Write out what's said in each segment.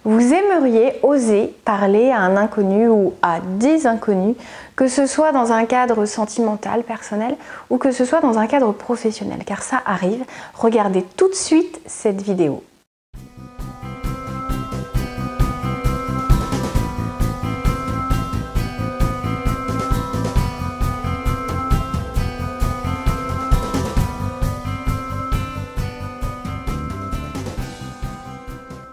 Vous aimeriez oser parler à un inconnu ou à des inconnus, que ce soit dans un cadre sentimental, personnel, ou que ce soit dans un cadre professionnel, car ça arrive. Regardez tout de suite cette vidéo.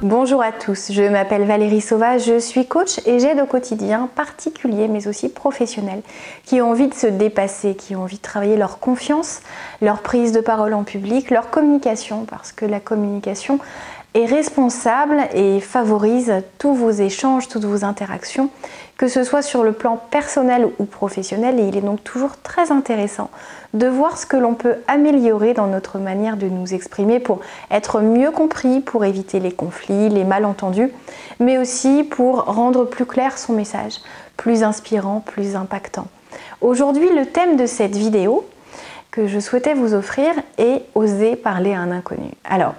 Bonjour à tous, je m'appelle Valérie Sauvage, je suis coach et j'aide au quotidien particuliers mais aussi professionnels qui ont envie de se dépasser, qui ont envie de travailler leur confiance, leur prise de parole en public, leur communication, parce que la communication est responsable et favorise tous vos échanges, toutes vos interactions, que ce soit sur le plan personnel ou professionnel, et il est donc toujours très intéressant de voir ce que l'on peut améliorer dans notre manière de nous exprimer pour être mieux compris, pour éviter les conflits, les malentendus, mais aussi pour rendre plus clair son message, plus inspirant, plus impactant. Aujourd'hui, le thème de cette vidéo que je souhaitais vous offrir est « Oser parler à un inconnu ». Alors,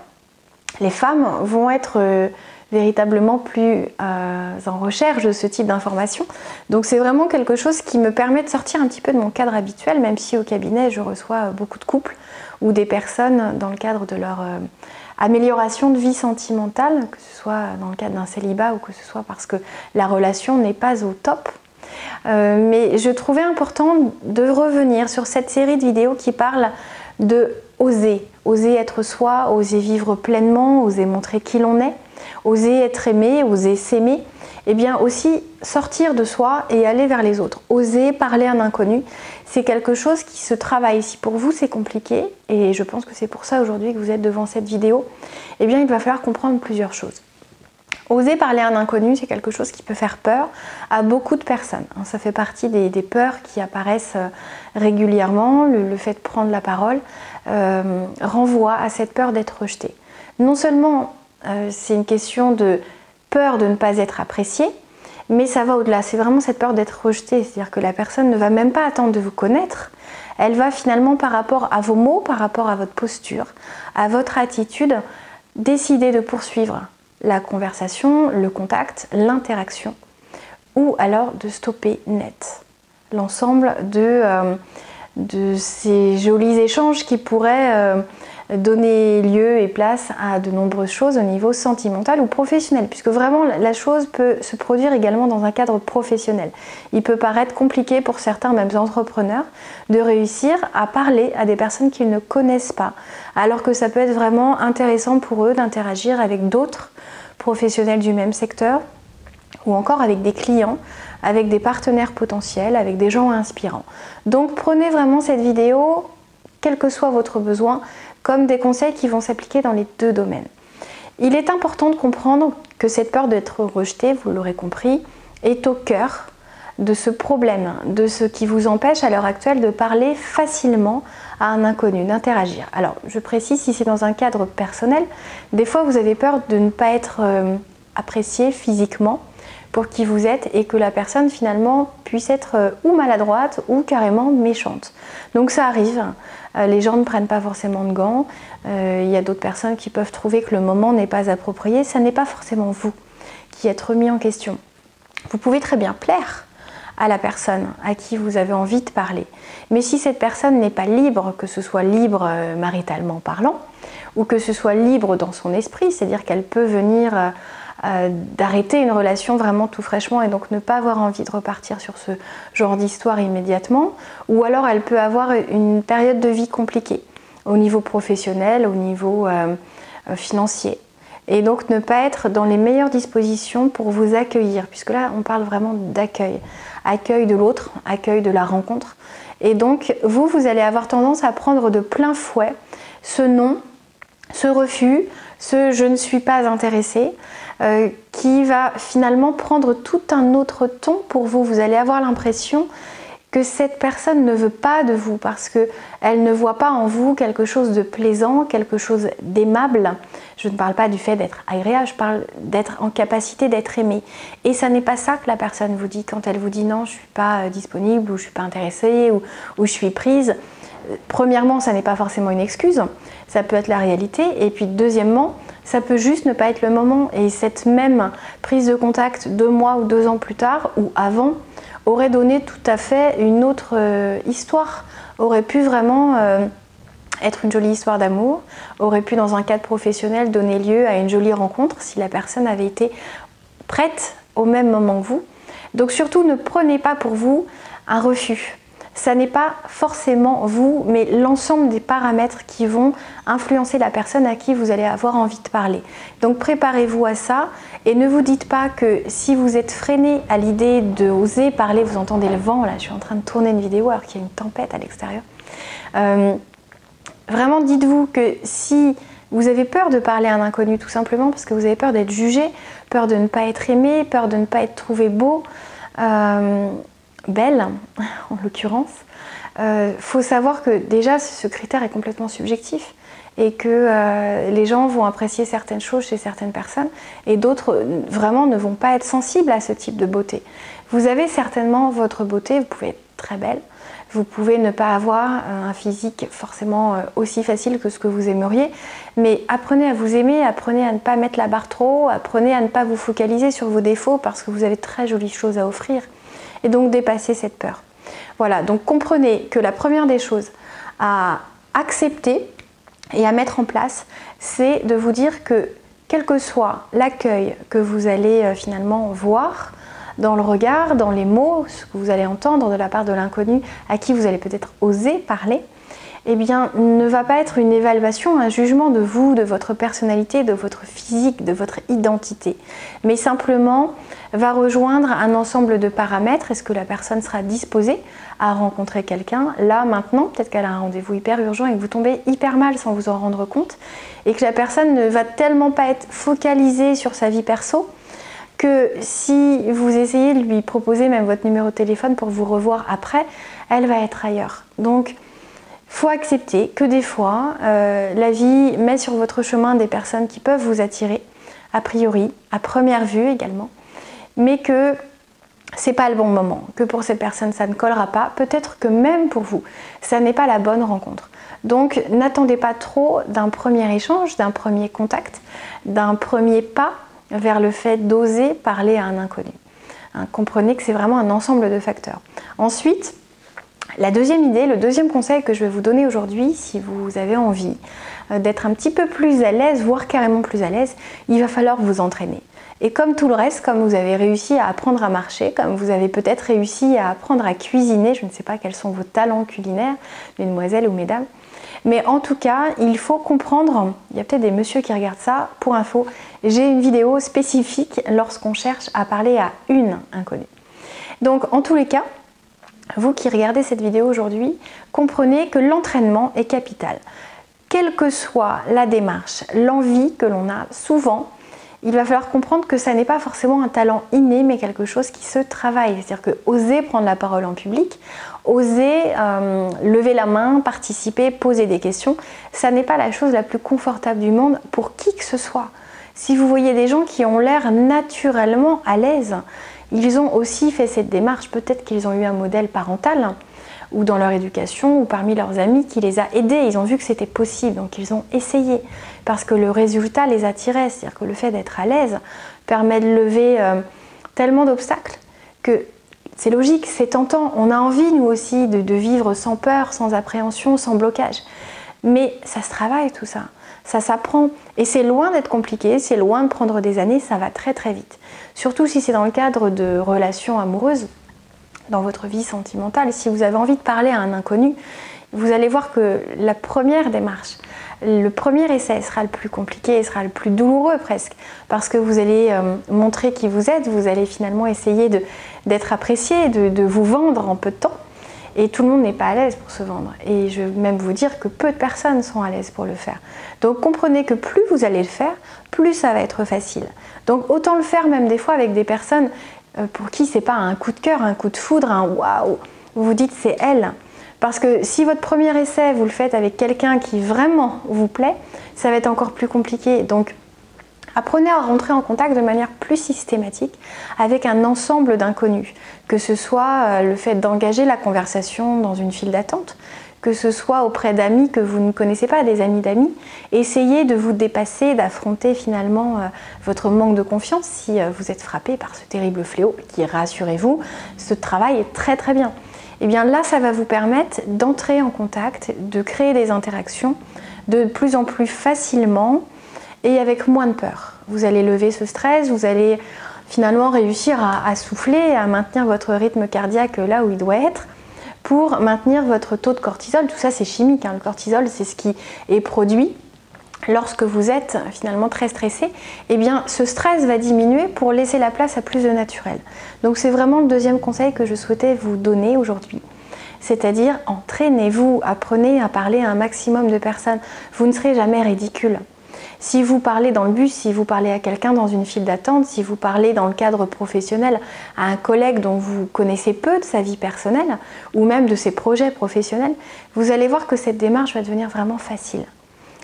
les femmes vont être véritablement plus en recherche de ce type d'informations. Donc c'est vraiment quelque chose qui me permet de sortir un petit peu de mon cadre habituel, même si au cabinet je reçois beaucoup de couples ou des personnes dans le cadre de leur amélioration de vie sentimentale, que ce soit dans le cadre d'un célibat ou que ce soit parce que la relation n'est pas au top. Mais je trouvais important de revenir sur cette série de vidéos qui parle de oser être soi, oser vivre pleinement, oser montrer qui l'on est, oser être aimé, oser s'aimer, et bien aussi sortir de soi et aller vers les autres. Oser parler à un inconnu, c'est quelque chose qui se travaille. Si pour vous c'est compliqué, et je pense que c'est pour ça aujourd'hui que vous êtes devant cette vidéo, eh bien il va falloir comprendre plusieurs choses. Oser parler à un inconnu, c'est quelque chose qui peut faire peur à beaucoup de personnes. Ça fait partie des peurs qui apparaissent régulièrement. Le fait de prendre la parole renvoie à cette peur d'être rejeté. Non seulement c'est une question de peur de ne pas être apprécié, mais ça va au-delà. C'est vraiment cette peur d'être rejeté. C'est-à-dire que la personne ne va même pas attendre de vous connaître. Elle va finalement, par rapport à vos mots, par rapport à votre posture, à votre attitude, décider de poursuivre la conversation, le contact, l'interaction, ou alors de stopper net l'ensemble de ces jolis échanges qui pourraient donner lieu et place à de nombreuses choses au niveau sentimental ou professionnel, puisque vraiment la chose peut se produire également dans un cadre professionnel. Il peut paraître compliqué pour certains, même entrepreneurs, de réussir à parler à des personnes qu'ils ne connaissent pas, alors que ça peut être vraiment intéressant pour eux d'interagir avec d'autres professionnels du même secteur, ou encore avec des clients, avec des partenaires potentiels, avec des gens inspirants. Donc prenez vraiment cette vidéo, quel que soit votre besoin, comme des conseils qui vont s'appliquer dans les deux domaines. Il est important de comprendre que cette peur d'être rejeté, vous l'aurez compris, est au cœur de ce problème, de ce qui vous empêche à l'heure actuelle de parler facilement à un inconnu, d'interagir. Alors, je précise, si c'est dans un cadre personnel, des fois vous avez peur de ne pas être apprécié physiquement pour qui vous êtes et que la personne finalement puisse être ou maladroite ou carrément méchante. Donc ça arrive, les gens ne prennent pas forcément de gants, il y a d'autres personnes qui peuvent trouver que le moment n'est pas approprié, ça n'est pas forcément vous qui êtes remis en question. Vous pouvez très bien plaire à la personne à qui vous avez envie de parler. Mais si cette personne n'est pas libre, que ce soit libre maritalement parlant, ou que ce soit libre dans son esprit, c'est-à-dire qu'elle peut venir d'arrêter une relation vraiment tout fraîchement et donc ne pas avoir envie de repartir sur ce genre d'histoire immédiatement, ou alors elle peut avoir une période de vie compliquée au niveau professionnel, au niveau financier. Et donc ne pas être dans les meilleures dispositions pour vous accueillir, puisque là on parle vraiment d'accueil. Accueil de l'autre, accueil de la rencontre. Et donc vous allez avoir tendance à prendre de plein fouet ce non, ce refus, ce je ne suis pas intéressé, qui va finalement prendre tout un autre ton pour vous. Vous allez avoir l'impression que cette personne ne veut pas de vous parce qu'elle ne voit pas en vous quelque chose de plaisant, quelque chose d'aimable. Je ne parle pas du fait d'être agréable, je parle d'être en capacité d'être aimé. Et ça n'est pas ça que la personne vous dit quand elle vous dit non, je ne suis pas disponible, ou je ne suis pas intéressée, ou je suis prise. Premièrement, ça n'est pas forcément une excuse, ça peut être la réalité. Et puis deuxièmement, ça peut juste ne pas être le moment. Et cette même prise de contact 2 mois ou 2 ans plus tard ou avant aurait donné tout à fait une autre histoire, aurait pu vraiment être une jolie histoire d'amour, aurait pu dans un cadre professionnel donner lieu à une jolie rencontre si la personne avait été prête au même moment que vous. Donc surtout ne prenez pas pour vous un refus. Ça n'est pas forcément vous, mais l'ensemble des paramètres qui vont influencer la personne à qui vous allez avoir envie de parler. Donc préparez-vous à ça et ne vous dites pas que si vous êtes freiné à l'idée d'oser parler, vous entendez le vent, là je suis en train de tourner une vidéo alors qu'il y a une tempête à l'extérieur. Vraiment dites-vous que si vous avez peur de parler à un inconnu tout simplement parce que vous avez peur d'être jugé, peur de ne pas être aimé, peur de ne pas être trouvé beau, belle en l'occurrence, faut savoir que déjà ce critère est complètement subjectif et que les gens vont apprécier certaines choses chez certaines personnes et d'autres vraiment ne vont pas être sensibles à ce type de beauté. Vous avez certainement votre beauté, vous pouvez être très belle, vous pouvez ne pas avoir un physique forcément aussi facile que ce que vous aimeriez, mais apprenez à vous aimer, apprenez à ne pas mettre la barre trop haut, apprenez à ne pas vous focaliser sur vos défauts parce que vous avez de très jolies choses à offrir. Et donc dépasser cette peur. Voilà, donc comprenez que la première des choses à accepter et à mettre en place, c'est de vous dire que quel que soit l'accueil que vous allez finalement voir dans le regard, dans les mots, ce que vous allez entendre de la part de l'inconnu à qui vous allez peut-être oser parler, eh bien, ne va pas être une évaluation, un jugement de vous, de votre personnalité, de votre physique, de votre identité, mais simplement va rejoindre un ensemble de paramètres. Est-ce que la personne sera disposée à rencontrer quelqu'un là, maintenant? Peut-être qu'elle a un rendez-vous hyper urgent et que vous tombez hyper mal sans vous en rendre compte, et que la personne ne va tellement pas être focalisée sur sa vie perso que si vous essayez de lui proposer même votre numéro de téléphone pour vous revoir après, elle va être ailleurs. Donc, faut accepter que des fois, la vie met sur votre chemin des personnes qui peuvent vous attirer, a priori, à première vue également, mais que c'est pas le bon moment, que pour cette personne ça ne collera pas, peut-être que même pour vous, ça n'est pas la bonne rencontre. Donc n'attendez pas trop d'un premier échange, d'un premier contact, d'un premier pas vers le fait d'oser parler à un inconnu. Comprenez que c'est vraiment un ensemble de facteurs. Ensuite, la deuxième idée, le deuxième conseil que je vais vous donner aujourd'hui, si vous avez envie d'être un petit peu plus à l'aise, voire carrément plus à l'aise, il va falloir vous entraîner. Et comme tout le reste, comme vous avez réussi à apprendre à marcher, comme vous avez peut-être réussi à apprendre à cuisiner, je ne sais pas quels sont vos talents culinaires, mesdemoiselles ou mesdames, mais en tout cas, il faut comprendre, il y a peut-être des messieurs qui regardent ça, pour info, j'ai une vidéo spécifique lorsqu'on cherche à parler à une inconnue. Donc en tous les cas, vous qui regardez cette vidéo aujourd'hui, comprenez que l'entraînement est capital. Quelle que soit la démarche, l'envie que l'on a, souvent, il va falloir comprendre que ça n'est pas forcément un talent inné, mais quelque chose qui se travaille. C'est-à-dire que oser prendre la parole en public, oser lever la main, participer, poser des questions, ça n'est pas la chose la plus confortable du monde pour qui que ce soit. Si vous voyez des gens qui ont l'air naturellement à l'aise, ils ont aussi fait cette démarche, peut-être qu'ils ont eu un modèle parental ou dans leur éducation ou parmi leurs amis qui les a aidés, ils ont vu que c'était possible, donc ils ont essayé parce que le résultat les attirait, c'est-à-dire que le fait d'être à l'aise permet de lever tellement d'obstacles que c'est logique, c'est tentant, on a envie nous aussi de vivre sans peur, sans appréhension, sans blocage, mais ça se travaille tout ça. Ça s'apprend et c'est loin d'être compliqué, c'est loin de prendre des années, ça va très très vite. Surtout si c'est dans le cadre de relations amoureuses, dans votre vie sentimentale. Si vous avez envie de parler à un inconnu, vous allez voir que la première démarche, le premier essai sera le plus compliqué, sera le plus douloureux presque, parce que vous allez montrer qui vous êtes, vous allez finalement essayer d'être apprécié, de vous vendre en peu de temps. Et tout le monde n'est pas à l'aise pour se vendre. Et je vais même vous dire que peu de personnes sont à l'aise pour le faire. Donc comprenez que plus vous allez le faire, plus ça va être facile. Donc autant le faire même des fois avec des personnes pour qui c'est pas un coup de cœur, un coup de foudre, un waouh. Vous vous dites c'est elle. Parce que si votre premier essai, vous le faites avec quelqu'un qui vraiment vous plaît, ça va être encore plus compliqué. Donc apprenez à rentrer en contact de manière plus systématique avec un ensemble d'inconnus, que ce soit le fait d'engager la conversation dans une file d'attente, que ce soit auprès d'amis que vous ne connaissez pas, des amis d'amis. Essayez de vous dépasser, d'affronter finalement votre manque de confiance si vous êtes frappé par ce terrible fléau qui, rassurez-vous, ce travail est très très bien. Et bien là, ça va vous permettre d'entrer en contact, de créer des interactions de plus en plus facilement et avec moins de peur. Vous allez lever ce stress, vous allez finalement réussir à souffler, à maintenir votre rythme cardiaque là où il doit être pour maintenir votre taux de cortisol. Tout ça, c'est chimique, hein. Le cortisol, c'est ce qui est produit lorsque vous êtes finalement très stressé. Eh bien, ce stress va diminuer pour laisser la place à plus de naturel. Donc, c'est vraiment le deuxième conseil que je souhaitais vous donner aujourd'hui. C'est-à-dire, entraînez-vous, apprenez à parler à un maximum de personnes. Vous ne serez jamais ridicule. Si vous parlez dans le bus, si vous parlez à quelqu'un dans une file d'attente, si vous parlez dans le cadre professionnel à un collègue dont vous connaissez peu de sa vie personnelle ou même de ses projets professionnels, vous allez voir que cette démarche va devenir vraiment facile.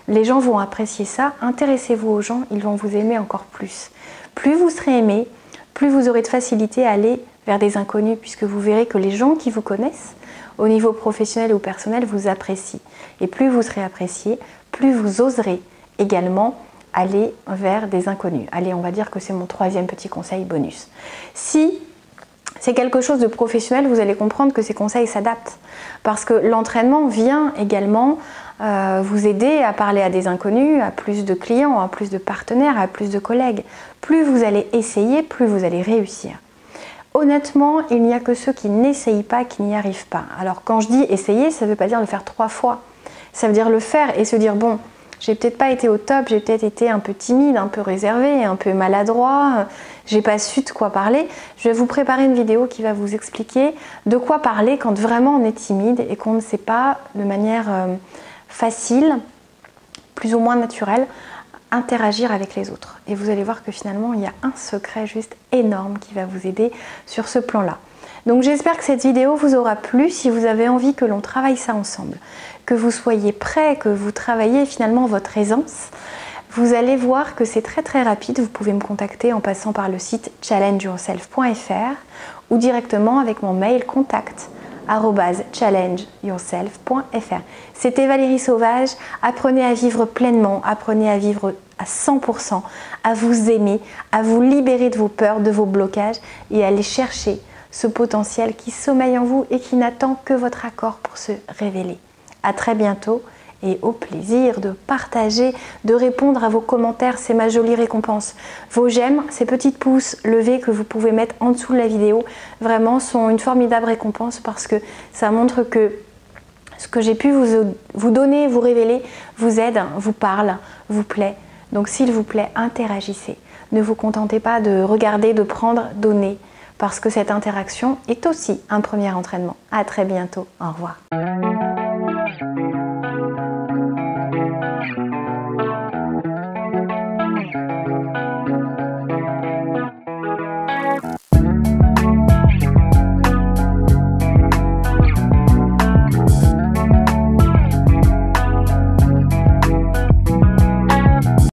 Les gens vont apprécier ça, intéressez-vous aux gens, ils vont vous aimer encore plus. Plus vous serez aimé, plus vous aurez de facilité à aller vers des inconnus puisque vous verrez que les gens qui vous connaissent au niveau professionnel ou personnel vous apprécient. Et plus vous serez apprécié, plus vous oserez également aller vers des inconnus. Allez, on va dire que c'est mon troisième petit conseil bonus. Si c'est quelque chose de professionnel, vous allez comprendre que ces conseils s'adaptent parce que l'entraînement vient également vous aider à parler à des inconnus, à plus de clients, à plus de partenaires, à plus de collègues. Plus vous allez essayer, plus vous allez réussir. Honnêtement, il n'y a que ceux qui n'essayent pas qui n'y arrivent pas. Alors quand je dis essayer, ça ne veut pas dire le faire 3 fois. Ça veut dire le faire et se dire bon, j'ai peut-être pas été au top, j'ai peut-être été un peu timide, un peu réservé, un peu maladroit, j'ai pas su de quoi parler. Je vais vous préparer une vidéo qui va vous expliquer de quoi parler quand vraiment on est timide et qu'on ne sait pas de manière facile, plus ou moins naturelle, interagir avec les autres. Et vous allez voir que finalement, il y a un secret juste énorme qui va vous aider sur ce plan-là. Donc j'espère que cette vidéo vous aura plu. Si vous avez envie que l'on travaille ça ensemble, que vous soyez prêts, que vous travaillez finalement votre aisance, vous allez voir que c'est très très rapide. Vous pouvez me contacter en passant par le site challengeyourself.fr ou directement avec mon mail contact@challengeyourself.fr. C'était Valérie Sauvage. Apprenez à vivre pleinement, apprenez à vivre à 100%, à vous aimer, à vous libérer de vos peurs, de vos blocages et à aller chercher ce potentiel qui sommeille en vous et qui n'attend que votre accord pour se révéler. À très bientôt et au plaisir de partager, de répondre à vos commentaires, c'est ma jolie récompense. Vos j'aime, ces petites pouces levés que vous pouvez mettre en dessous de la vidéo, vraiment sont une formidable récompense parce que ça montre que ce que j'ai pu vous donner, vous révéler, vous aide, vous parle, vous plaît. Donc s'il vous plaît, interagissez. Ne vous contentez pas de regarder, de prendre, donner. Parce que cette interaction est aussi un premier entraînement. À très bientôt. Au revoir.